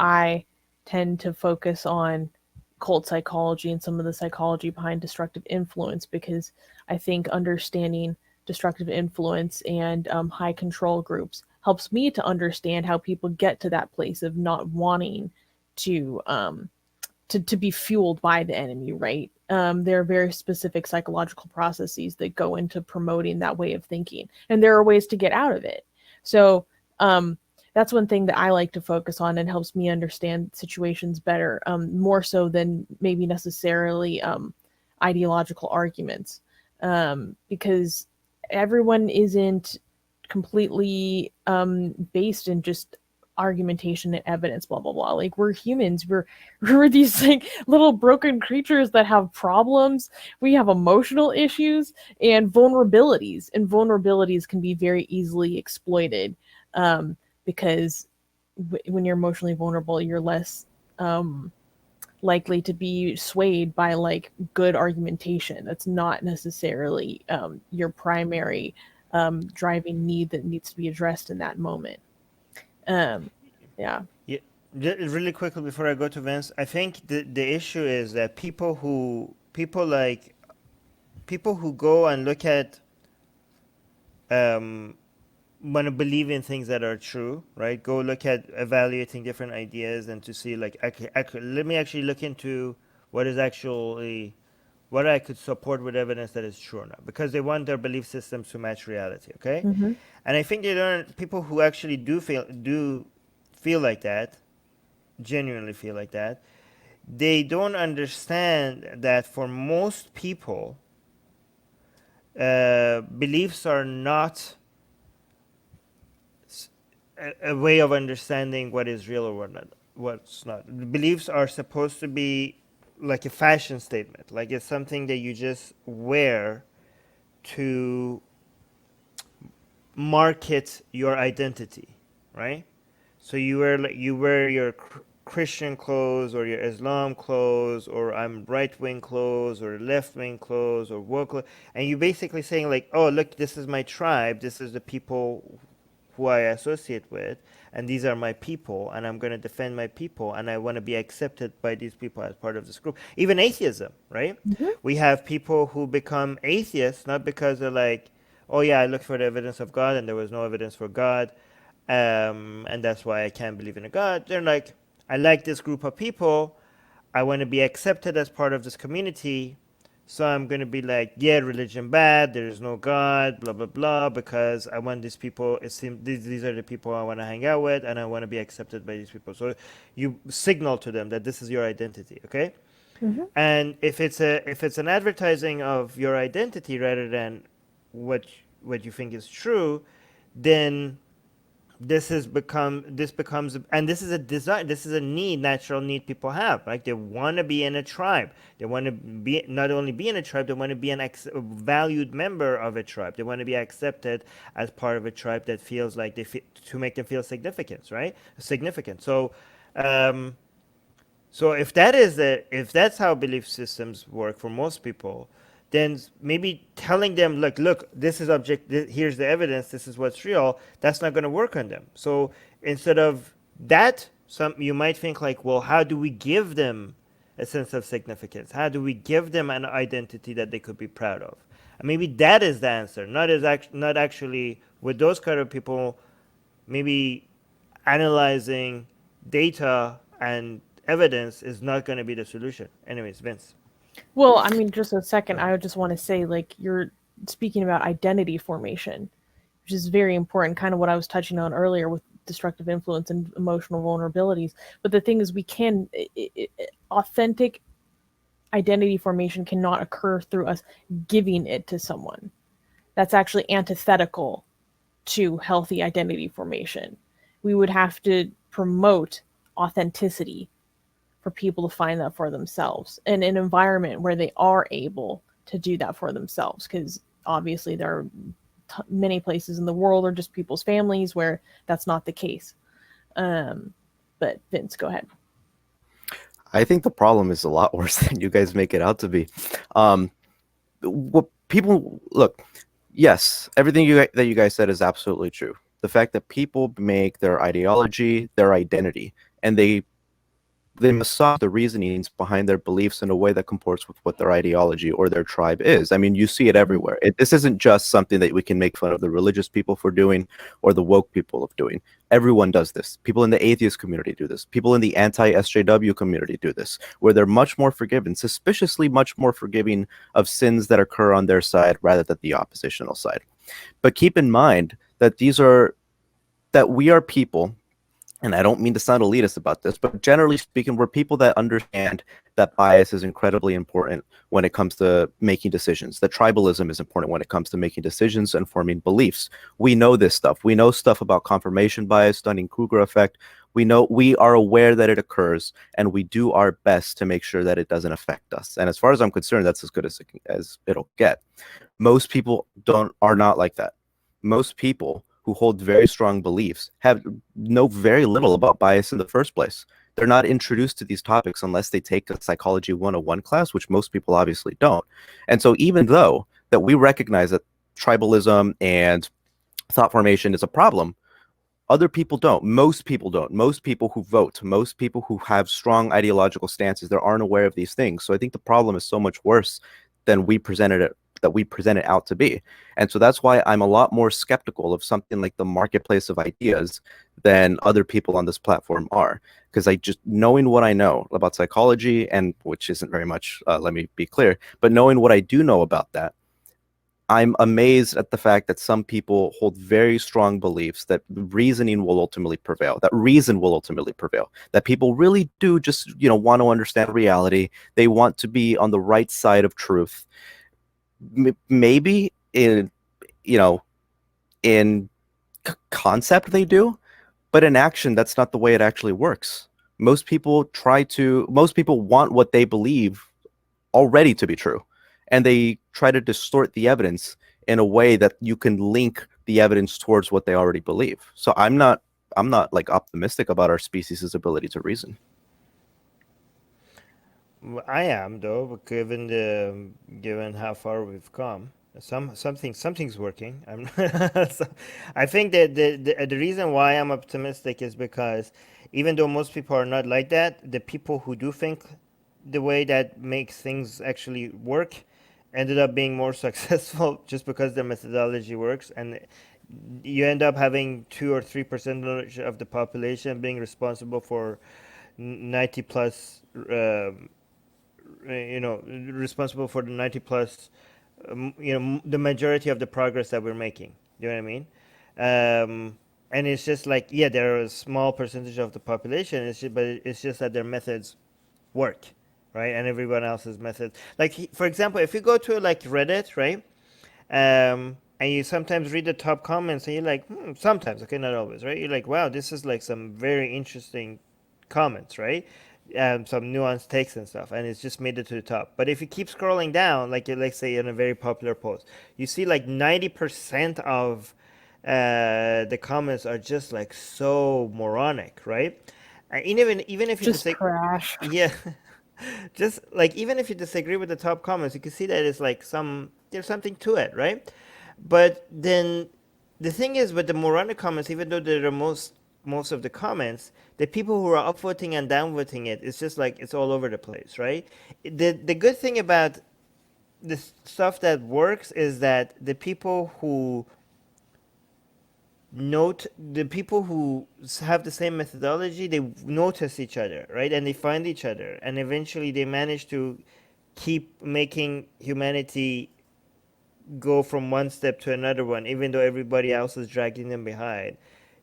I tend to focus on cult psychology and some of the psychology behind destructive influence, because I think understanding destructive influence and high control groups helps me to understand how people get to that place of not wanting to to be fueled by the enemy, right? There are very specific psychological processes that go into promoting that way of thinking, and there are ways to get out of it. So that's one thing that I like to focus on and helps me understand situations better, more so than maybe necessarily ideological arguments, because everyone isn't completely based in just argumentation and evidence, blah blah blah. Like, we're humans, we're these like little broken creatures that have problems. We have emotional issues and vulnerabilities can be very easily exploited, because when you're emotionally vulnerable, you're less likely to be swayed by like good argumentation. That's not necessarily your primary driving need that needs to be addressed in that moment. um yeah. Yeah, really quickly before I go to Vince, I think the issue is that people who go and look at um want to believe in things that are true, right? Go look at evaluating different ideas and to see like let me actually look into what is actually what I could support with evidence that is true or not, because they want their belief systems to match reality. Okay, Mm-hmm. and I think they don't. People who actually do feel like that, genuinely feel like that, they don't understand that for most people, beliefs are not a way of understanding what is real or what not, what's not. Beliefs are supposed to be like a fashion statement, like it's something that you just wear to market your identity, right? So you wear your Christian clothes or your Islam clothes, or I'm right wing clothes or left wing clothes or woke clothes, and you basically saying like, oh look, this is my tribe, this is the people who I associate with, and these are my people, and I'm going to defend my people, and I want to be accepted by these people as part of this group. Even atheism, right? Mm-hmm. We have people who become atheists not because they're like, oh yeah, I looked for the evidence of God and there was no evidence for God, and that's why I can't believe in a God. They're like, I like this group of people, I want to be accepted as part of this community, so I'm going to be like, yeah, religion bad, there is no God, blah, blah, blah, because I want these people, it seems these are the people I want to hang out with, and I want to be accepted by these people. So you signal to them that this is your identity, okay? Mm-hmm. And if it's an advertising of your identity rather than what what you think is true, then this becomes, and this is a desire, this is a need, natural need people have, like they want to be in a tribe, they want to be, not only be in a tribe, they want to be a valued member of a tribe, they want to be accepted as part of a tribe that feels like to make them feel significance, right? Significant. So so if that's how belief systems work for most people, then maybe telling them, look, this is here's the evidence, this is what's real, that's not going to work on them. So instead of that, some you might think like, well, how do we give them a sense of significance? How do we give them an identity that they could be proud of? And maybe that is the answer, not actually with those kind of people, maybe analyzing data and evidence is not going to be the solution. Anyways, Vince, Well, I mean, just a go second, ahead. I would just want to say, like, you're speaking about identity formation, which is very important, kind of what I was touching on earlier with destructive influence and emotional vulnerabilities. But the thing is, authentic identity formation cannot occur through us giving it to someone. That's actually antithetical to healthy identity formation. We would have to promote authenticity for people to find that for themselves in an environment where they are able to do that for themselves, because obviously there are many places in the world or just people's families where that's not the case. But Vince, go ahead. I think the problem is a lot worse than you guys make it out to be. Um, what people look, yes, everything that you guys said is absolutely true. The fact that people make their ideology their identity, and they massage the reasonings behind their beliefs in a way that comports with what their ideology or their tribe is. I mean, you see it everywhere. This isn't just something that we can make fun of the religious people for doing or the woke people of doing. Everyone does this. People in the atheist community do this. People in the anti-SJW community do this, where they're much more forgiving, suspiciously much more forgiving of sins that occur on their side rather than the oppositional side. But keep in mind that we are people, and I don't mean to sound elitist about this, but generally speaking, we're people that understand that bias is incredibly important when it comes to making decisions, that tribalism is important when it comes to making decisions and forming beliefs. We know this stuff. We know stuff about confirmation bias, Dunning-Kruger effect. We are aware that it occurs, and we do our best to make sure that it doesn't affect us. And as far as I'm concerned, that's as good as it'll get. Most people are not like that. Most people who hold very strong beliefs know very little about bias in the first place. They're not introduced to these topics unless they take a Psychology 101 class, which most people obviously don't. And so even though that we recognize that tribalism and thought formation is a problem, other people don't. Most people don't. Most people who vote, most people who have strong ideological stances, they aren't aware of these things. So I think the problem is so much worse than we present it out to be. And so that's why I'm a lot more skeptical of something like the marketplace of ideas than other people on this platform are. Because knowing what I know about psychology, and which isn't very much, let me be clear, but knowing what I do know about that, I'm amazed at the fact that some people hold very strong beliefs that reasoning will ultimately prevail, that reason will ultimately prevail, that people really do just, want to understand reality. They want to be on the right side of truth. Maybe in concept they do, but in action, that's not the way it actually works. Most people want what they believe already to be true, and they try to distort the evidence in a way that you can link the evidence towards what they already believe. So I'm not like optimistic about our species' ability to reason. I am, though, given how far we've come. Something's working. I think that the reason why I'm optimistic is because even though most people are not like that, the people who do think the way that makes things actually work ended up being more successful just because their methodology works, and you end up having 2 or 3% of the population being responsible for 90 plus. Responsible for the 90 plus, the majority of the progress that we're making. You know what I mean? And it's just like, yeah, there are a small percentage of the population, but it's just that their methods work, right? And everyone else's methods. Like, for example, if you go to like Reddit, right? And you sometimes read the top comments and you're like, sometimes, okay, not always, right? You're like, wow, this is like some very interesting comments, right? Some nuanced takes and stuff, and it's just made it to the top. But if you keep scrolling down, like let's say in a very popular post, you see like 90% of the comments are just like so moronic, right? Even if you just trash. yeah, just like even if you disagree with the top comments, you can see that it's like there's something to it, right? But then the thing is with the moronic comments, even though they're the most of the comments, the people who are upvoting and downvoting it's just like it's all over the place, right? The good thing about this stuff that works is that the people who have the same methodology, they notice each other, right? And they find each other, and eventually they manage to keep making humanity go from one step to another one, even though everybody else is dragging them behind.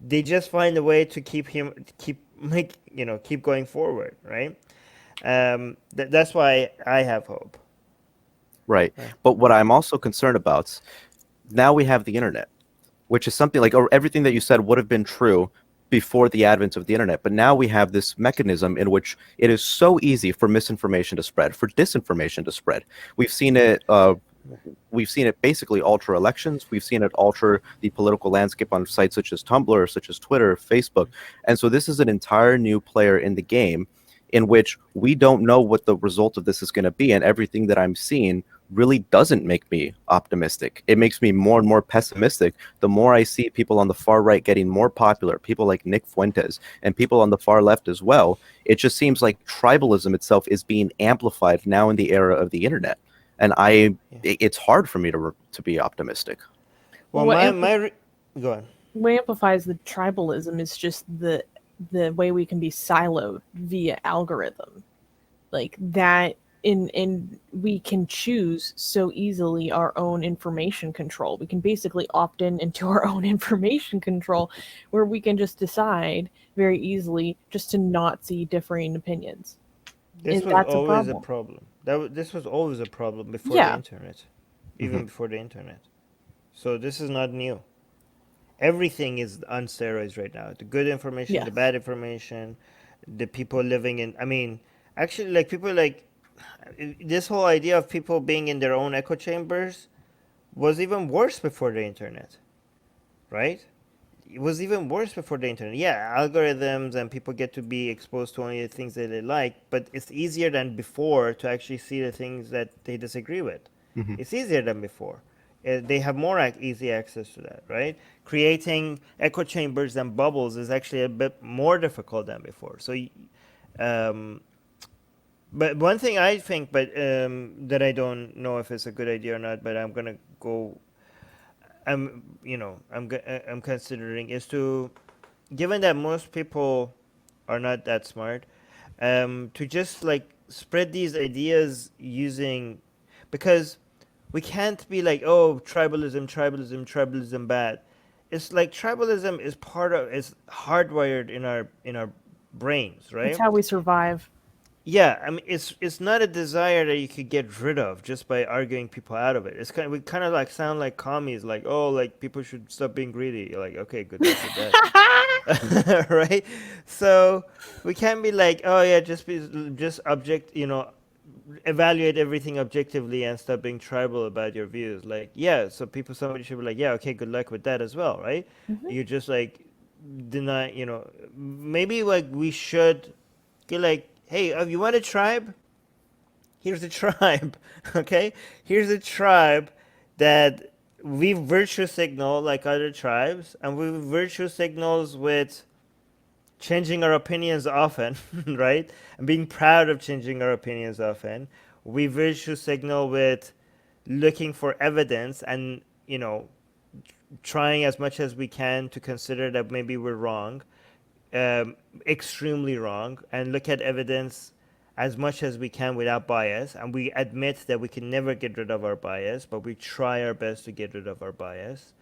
They just find a way to keep going forward, right? That's why I have hope. Right. But what I'm also concerned about, now we have the internet, which is something like, or everything that you said would have been true before the advent of the internet. But now we have this mechanism in which it is so easy for misinformation to spread, for disinformation to spread. We've seen it basically alter elections. We've seen it alter the political landscape on sites such as Tumblr, such as Twitter, Facebook. And so this is an entire new player in the game in which we don't know what the result of this is going to be. And everything that I'm seeing really doesn't make me optimistic. It makes me more and more pessimistic the more I see people on the far right getting more popular, people like Nick Fuentes and people on the far left as well. It just seems like tribalism itself is being amplified now in the era of the internet. And it's hard for me to be optimistic. Well, go on. what amplifies the tribalism is just the way we can be siloed via algorithm, like that. In we can choose so easily our own information control. We can basically opt into our own information control, where we can just decide very easily just to not see differing opinions. This And was that's always a a problem. This was always a problem before Yeah. the internet, even before the internet. So this is not new. Everything is on steroids right now. The good information, Yes. the bad information, the people living in. I mean, actually, like people like this whole idea of people being in their own echo chambers was even worse before the internet, right? It was even worse before the internet. Yeah, algorithms and people get to be exposed to only the things that they like, but it's easier than before to actually see the things that they disagree with. Mm-hmm. It's easier than before. They have more easy access to that, right? Creating echo chambers and bubbles is actually a bit more difficult than before. So, um, but one thing I think, but that I don't know if it's a good idea or not, but I'm gonna go. I'm considering is to, given that most people are not that smart, to just like spread these ideas using, because we can't be like, oh, tribalism bad. It's like tribalism is is hardwired in our brains, right? It's how we survive. Yeah, I mean, it's not a desire that you could get rid of just by arguing people out of it. It's we kind of like sound like commies, like, oh, like people should stop being greedy. You're like, okay, good luck with that, right? So we can't be like, oh yeah, just evaluate everything objectively and stop being tribal about your views. Like, yeah, so somebody should be like, yeah, okay, good luck with that as well, right? You just like deny, maybe like we should get like, hey, you want a tribe? Here's a tribe, okay? Here's a tribe that we virtue signal like other tribes, and we virtue signals with changing our opinions often, right? And being proud of changing our opinions often. We virtue signal with looking for evidence and, trying as much as we can to consider that maybe we're wrong, extremely wrong, and look at evidence as much as we can without bias. And we admit that we can never get rid of our bias, but we try our best to get rid of our bias.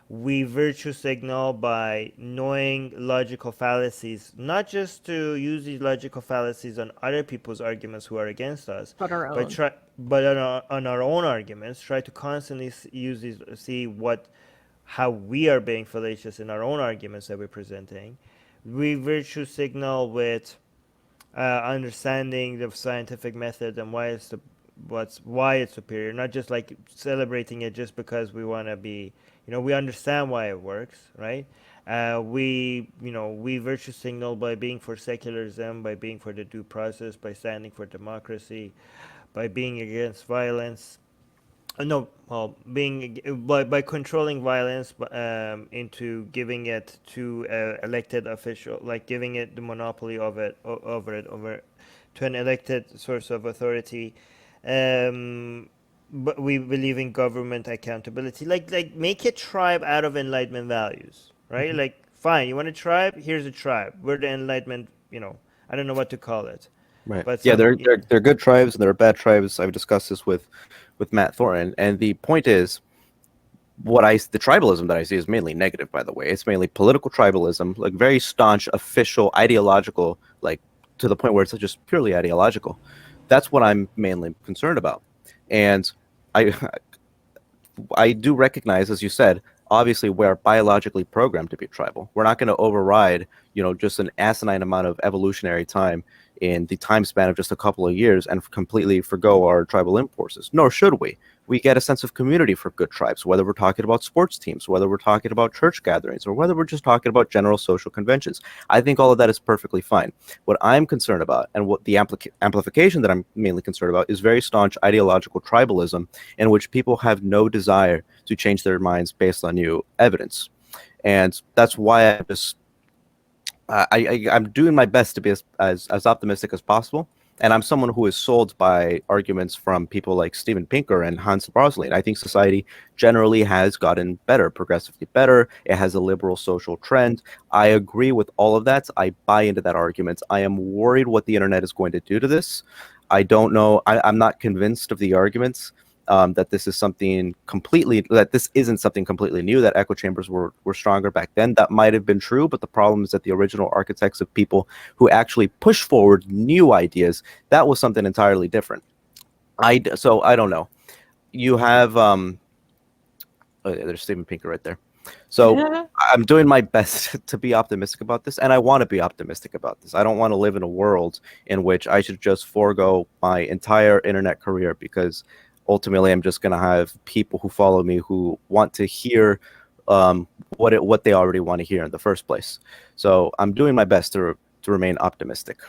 We virtue signal by knowing logical fallacies, not just to use these logical fallacies on other people's arguments who are against us, But our own. but on our own arguments, try to constantly use these, see how we are being fallacious in our own arguments that we're presenting. We virtue signal with understanding the scientific method and why it's superior, not just like celebrating it just because we want to be, we understand why it works, right? We virtue signal by being for secularism, by being for the due process, by standing for democracy, by being against violence. No, well, being by controlling violence into giving it to elected official, like giving it the monopoly of it over to an elected source of authority. But we believe in government accountability, like make a tribe out of Enlightenment values, right? Like, fine, you want a tribe? Here's a tribe. We're the Enlightenment. I don't know what to call it. Right. But yeah, they're good tribes and there are bad tribes. I've discussed this with Matt Thornton, and the point is, the tribalism that I see is mainly negative. By the way, it's mainly political tribalism, like very staunch, official, ideological, like to the point where it's just purely ideological. That's what I'm mainly concerned about, and I do recognize, as you said, obviously we're biologically programmed to be tribal. We're not going to override, just an asinine amount of evolutionary time in the time span of just a couple of years and completely forgo our tribal impulses. Nor should we. we get a sense of community for good tribes, whether we're talking about sports teams, whether we're talking about church gatherings, or whether we're just talking about general social conventions. I think all of that is perfectly fine. What I'm concerned about, and what the amplification that I'm mainly concerned about, is very staunch ideological tribalism in which people have no desire to change their minds based on new evidence. And that's why I just I'm doing my best to be as optimistic as possible. And I'm someone who is sold by arguments from people like Steven Pinker and Hans Rosling. I think society generally has gotten better, progressively better. It has a liberal social trend. I agree with all of that. I buy into that argument. I am worried what the internet is going to do to this. I don't know. I'm not convinced of the arguments that this is something completely, that this isn't something completely new, that echo chambers were stronger back then. That might have been true, but the problem is that the original architects of people who actually push forward new ideas, that was something entirely different. So I don't know. You have, there's Steven Pinker right there. So I'm doing my best to be optimistic about this, and I want to be optimistic about this. I don't want to live in a world in which I should just forego my entire internet career because ultimately I'm just going to have people who follow me who want to hear what they already want to hear in the first place. So I'm doing my best to remain optimistic.